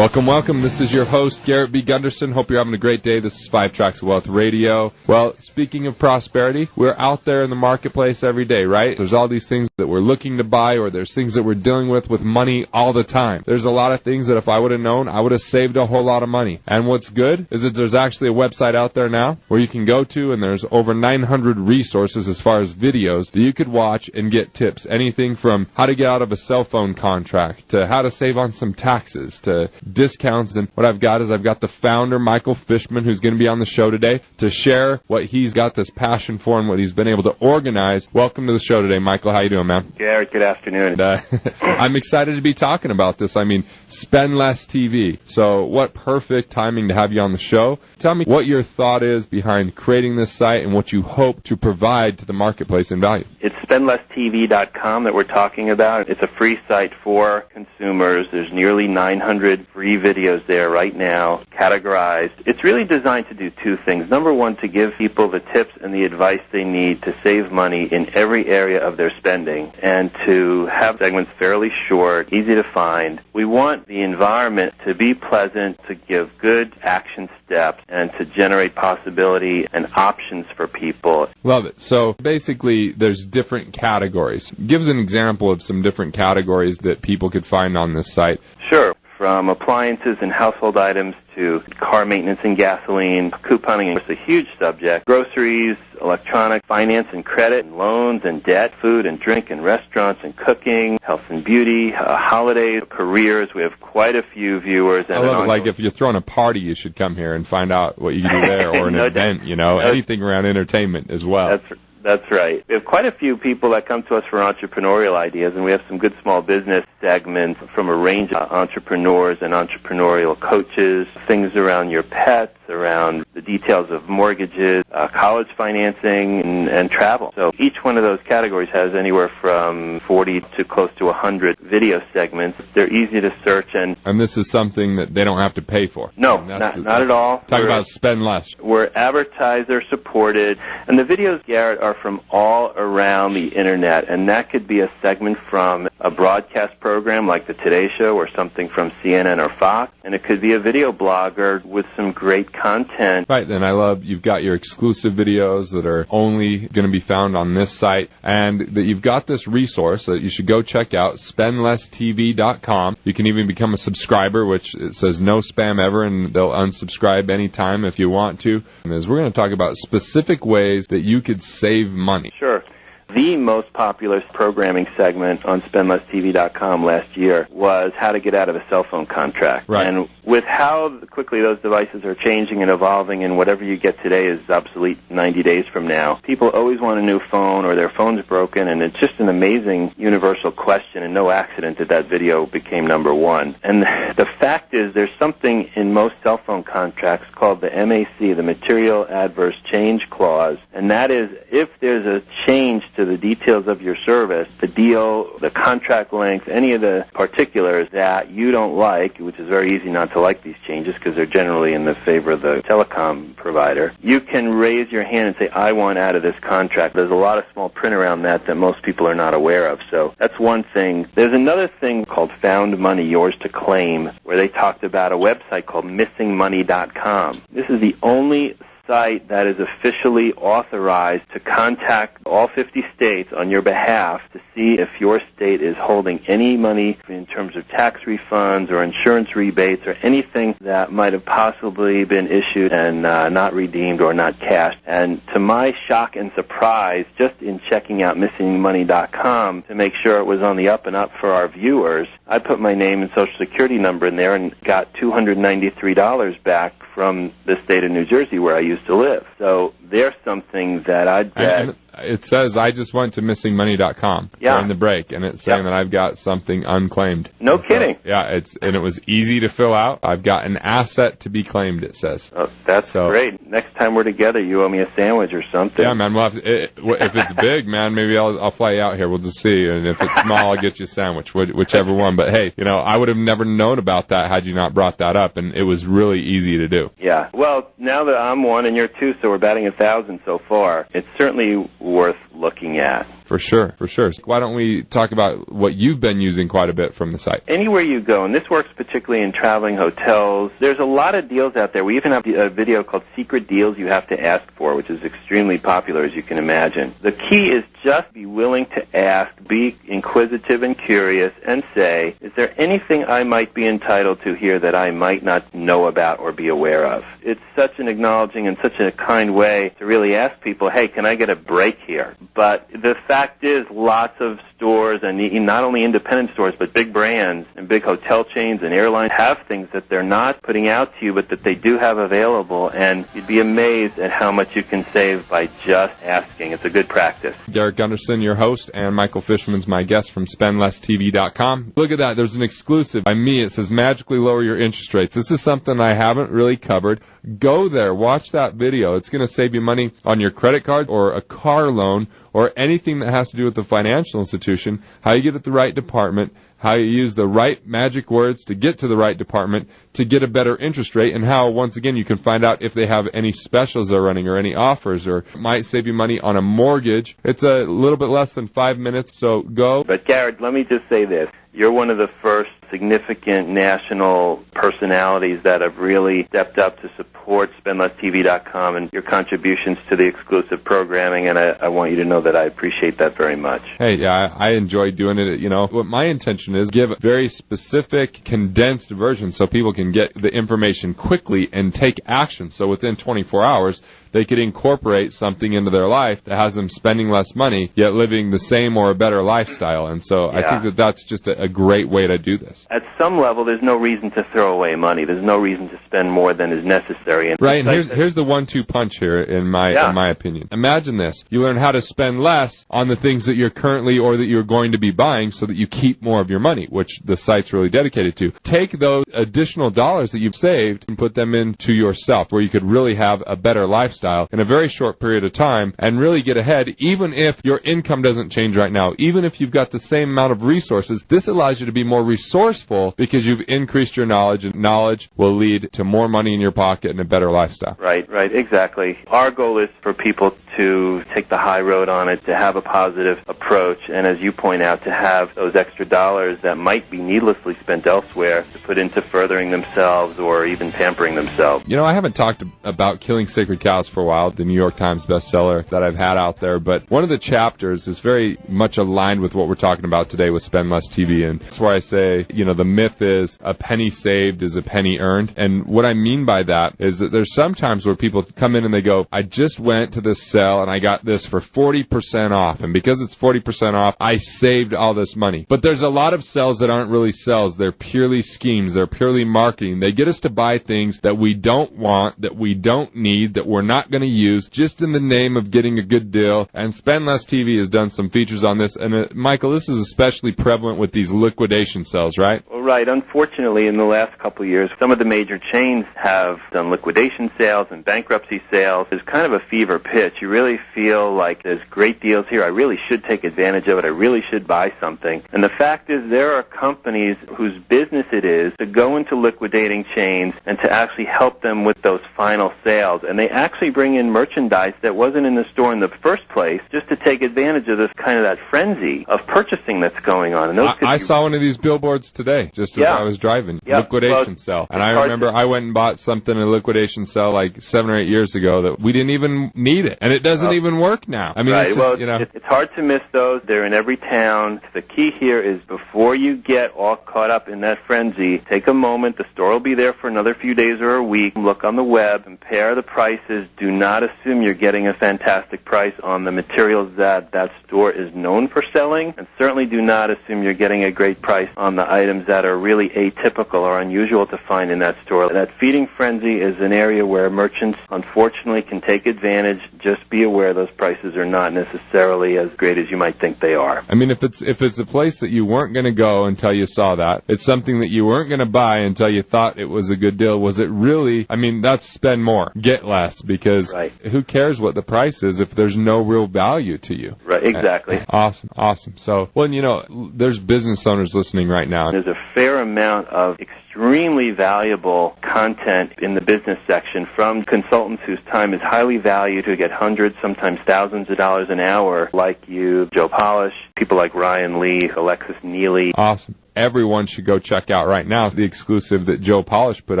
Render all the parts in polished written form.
Welcome, welcome. This is your host, Garrett B. Gunderson. Hope you're having a great day. This is 5 Tracks of Wealth Radio. Well, speaking of prosperity, we're out there in the marketplace every day, right? There's all these things that we're looking to buy, or there's things that we're dealing with money all the time. There's a lot of things that if I would have known, I would have saved a whole lot of money. And what's good is that there's actually a website out there now where you can go to, and there's over 900 resources as far as videos that you could watch and get tips. Anything from how to get out of a cell phone contract to how to save on some taxes to discounts. And what I've got is I've got the founder, Michael Fishman, who's going to be on the show today to share what he's got this passion for and what he's been able to organize. Welcome to the show today, Michael. How you doing, man? Garrett, good afternoon. And, I'm excited to be talking about this. I mean, spend less TV. So what perfect timing to have you on the show. Tell me what your thought is behind creating this site and what you hope to provide to the marketplace in value. It's spendlesstv.com that we're talking about. It's a free site for consumers. There's nearly 900 free videos there right now, categorized. It's really designed to do two things. Number one, to give people the tips and the advice they need to save money in every area of their spending, and to have segments fairly short, easy to find. We want the environment to be pleasant, to give good action steps, and to generate possibility and options for people. Love it. So basically, there's different categories. Give us an example of some different categories that people could find on this site. Sure. From appliances and household items to car maintenance and gasoline, couponing is a huge subject, groceries, electronic, finance and credit, and loans and debt, food and drink and restaurants and cooking, health and beauty, holidays, careers. We have quite a few viewers. And I love it. Like if you're throwing a party, you should come here and find out what you can do there, or an event, anything around entertainment as well. That's right. We have quite a few people that come to us for entrepreneurial ideas, and we have some good small business segments from a range of entrepreneurs and entrepreneurial coaches, things around your pets, around the details of mortgages, college financing, and travel. So each one of those categories has anywhere from 40 to close to 100 video segments. They're easy to search. And this is something that they don't have to pay for. No, not at all. Talk about spend less. We're advertiser supported, and the videos, Garrett, are from all around the internet, and that could be a segment from a broadcast program like the Today Show or something from CNN or Fox, and it could be a video blogger with some great content. Right, and I love you've got your exclusive videos that are only going to be found on this site, and that you've got this resource that you should go check out, spendlesstv.com. You can even become a subscriber, which it says no spam ever, and they'll unsubscribe anytime if you want to. And as we're going to talk about specific ways that you could save money. Sure. The most popular programming segment on spendlesstv.com last year was how to get out of a cell phone contract. Right. And with how quickly those devices are changing and evolving, and whatever you get today is obsolete 90 days from now, people always want a new phone, or their phone's broken, and it's just an amazing universal question, and no accident that video became number one. And the fact is, there's something in most cell phone contracts called the MAC, the Material Adverse Change Clause, and that is if there's a change to the details of your service, the deal, the contract length, any of the particulars that you don't like, which is very easy not to like these changes because they're generally in the favor of the telecom provider, you can raise your hand and say, I want out of this contract. There's a lot of small print around that most people are not aware of. So that's one thing. There's another thing called Found Money, Yours to Claim, where they talked about a website called missingmoney.com. This is the only site that is officially authorized to contact all 50 states on your behalf to see if your state is holding any money in terms of tax refunds or insurance rebates or anything that might have possibly been issued and not redeemed or not cashed. And to my shock and surprise, just in checking out missingmoney.com to make sure it was on the up and up for our viewers, I put my name and social security number in there and got $293 back from the state of New Jersey where I used to live. So there's something that I'd bet. It says I just went to missingmoney.com during the break, and it's saying that I've got something unclaimed. No kidding. Yeah, and it was easy to fill out. I've got an asset to be claimed, it says. Oh, that's great. Next time we're together, you owe me a sandwich or something. Yeah, man. Well, if it's big, man, maybe I'll fly you out here. We'll just see. And if it's small, I'll get you a sandwich, whichever one. But hey, I would have never known about that had you not brought that up, and it was really easy to do. Yeah. Well, now that I'm one and you're two, so we're batting 1,000 so far, it's certainly worth looking at. For sure, for sure. So why don't we talk about what you've been using quite a bit from the site? Anywhere you go, and this works particularly in traveling hotels, there's a lot of deals out there. We even have a video called Secret Deals You Have to Ask For, which is extremely popular, as you can imagine. The key is just be willing to ask, be inquisitive and curious, and say, is there anything I might be entitled to here that I might not know about or be aware of? It's such an acknowledging and such a kind way to really ask people, hey, can I get a break here? But the fact is, lots of stores, and not only independent stores, but big brands and big hotel chains and airlines have things that they're not putting out to you, but that they do have available, and you'd be amazed at how much you can save by just asking. It's a good practice. Garrett Gunderson, your host, and Michael Fishman's my guest from SpendLessTV.com. Look at that. There's an exclusive by me. It says magically lower your interest rates. This is something I haven't really covered. Go there. Watch that video. It's going to save you money on your credit card or a car loan or anything that has to do with the financial institution, how you get at the right department, how you use the right magic words to get to the right department to get a better interest rate, and how, once again, you can find out if they have any specials they're running or any offers, or it might save you money on a mortgage. It's a little bit less than 5 minutes, so go. But, Garrett, let me just say this. You're one of the first significant national personalities that have really stepped up to support SpendLessTV.com and your contributions to the exclusive programming, and I want you to know that I appreciate that very much. Hey, yeah, I enjoy doing it. You know, what my intention is, give a very specific, condensed version so people can get the information quickly and take action. So within 24 hours, they could incorporate something into their life that has them spending less money, yet living the same or a better lifestyle. And so I think that that's just a great way to do this. At some level, there's no reason to throw away money. There's no reason to spend more than is necessary. And right, and here's the 1-2 punch here, in my opinion. Imagine this. You learn how to spend less on the things that you're currently or that you're going to be buying so that you keep more of your money, which the site's really dedicated to. Take those additional dollars that you've saved and put them into yourself, where you could really have a better lifestyle in a very short period of time and really get ahead, even if your income doesn't change right now. Even if you've got the same amount of resources, this allows you to be more resourceful because you've increased your knowledge, and knowledge will lead to more money in your pocket and a better lifestyle. Right, exactly. Our goal is for people to take the high road on it, to have a positive approach, and as you point out, to have those extra dollars that might be needlessly spent elsewhere to put into furthering themselves or even pampering themselves. You know, I haven't talked about Killing Sacred Cows for a while, the New York Times bestseller that I've had out there, but one of the chapters is very much aligned with what we're talking about today with Spend Less TV, and that's where I say, you know, the myth is a penny saved is a penny earned, and what I mean by that is that there's sometimes where people come in and they go, I just went to this sale and I got this for 40% off, and because it's 40% off, I saved all this money. But there's a lot of sales that aren't really sales. They're purely schemes. They're purely marketing. They get us to buy things that we don't want, that we don't need, that we're not going to use, just in the name of getting a good deal. And Spend Less TV has done some features on this. And Michael, this is especially prevalent with these liquidation sales, right? Well, right. Unfortunately, in the last couple of years, some of the major chains have done liquidation sales and bankruptcy sales. It's kind of a fever pitch. You really feel like there's great deals here. I really should take advantage of it. I really should buy something. And the fact is, there are companies whose business it is to go into liquidating chains and to actually help them with those final sales. And they actually bring in merchandise that wasn't in the store in the first place just to take advantage of this kind of that frenzy of purchasing that's going on. And those I saw one of these billboards today just as I was driving. Liquidation sale. And I remember I went and bought something in a liquidation sale like 7 or 8 years ago that we didn't even need it. And it doesn't even work now. I mean, it's just, you know. It's hard to miss those. They're in every town. The key here is before you get all caught up in that frenzy, take a moment. The store will be there for another few days or a week. Look on the web, compare the prices. Do not assume you're getting a fantastic price on the materials that that store is known for selling, and certainly do not assume you're getting a great price on the items that are really atypical or unusual to find in that store. That feeding frenzy is an area where merchants, unfortunately, can take advantage. Just be aware those prices are not necessarily as great as you might think they are. I mean, if it's a place that you weren't going to go until you saw that, it's something that you weren't going to buy until you thought it was a good deal, was it really? I mean, that's spend more, get less, because who cares what the price is if there's no real value to you? Right, exactly. Awesome. So, well, you know, there's business owners listening right now. There's a fair amount of exchange extremely valuable content in the business section from consultants whose time is highly valued, who get hundreds, sometimes thousands of dollars an hour, like you, Joe Polish, people like Ryan Lee, Alexis Neely. Awesome. Everyone should go check out right now the exclusive that Joe Polish put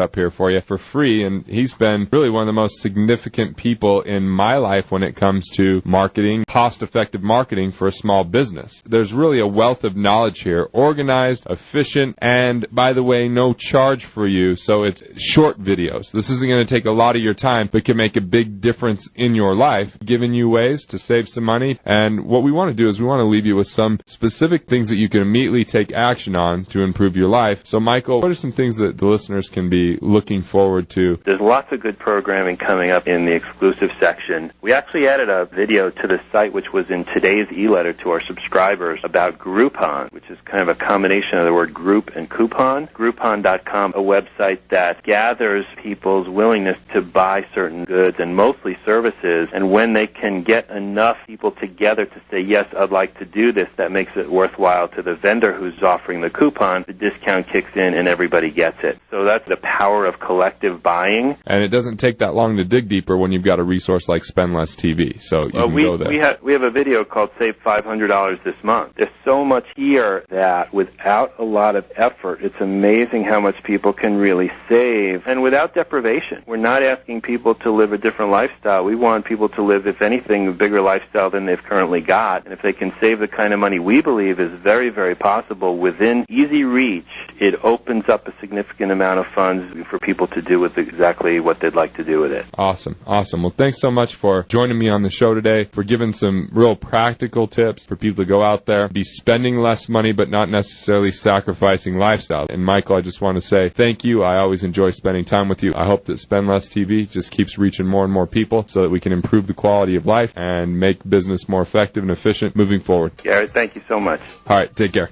up here for you for free, and he's been really one of the most significant people in my life when it comes to marketing, cost-effective marketing for a small business. There's really a wealth of knowledge here, organized, efficient, and by the way, no charge for you, so it's short videos. This isn't going to take a lot of your time, but can make a big difference in your life, giving you ways to save some money. And what we want to do is we want to leave you with some specific things that you can immediately take action on to improve your life. So, Michael, what are some things that the listeners can be looking forward to? There's lots of good programming coming up in the exclusive section. We actually added a video to the site which was in today's e-letter to our subscribers about Groupon, which is kind of a combination of the word group and coupon. Groupon.com, a website that gathers people's willingness to buy certain goods and mostly services, and when they can get enough people together to say, yes, I'd like to do this, that makes it worthwhile to the vendor who's offering the coupon, the discount kicks in and everybody gets it. So that's the power of collective buying. And it doesn't take that long to dig deeper when you've got a resource like Spend Less TV. So you can go there. We have a video called Save $500 This Month. There's so much here that without a lot of effort, it's amazing how much people can really save. And without deprivation. We're not asking people to live a different lifestyle. We want people to live, if anything, a bigger lifestyle than they've currently got. And if they can save the kind of money we believe is very, very possible within easy reach, it opens up a significant amount of funds for people to do with exactly what they'd like to do with it. Awesome. Awesome. Well, thanks so much for joining me on the show today, for giving some real practical tips for people to go out there, be spending less money, but not necessarily sacrificing lifestyle. And Michael, I just want to say thank you. I always enjoy spending time with you. I hope that Spend Less TV just keeps reaching more and more people so that we can improve the quality of life and make business more effective and efficient moving forward. Garrett, thank you so much. All right. Take care.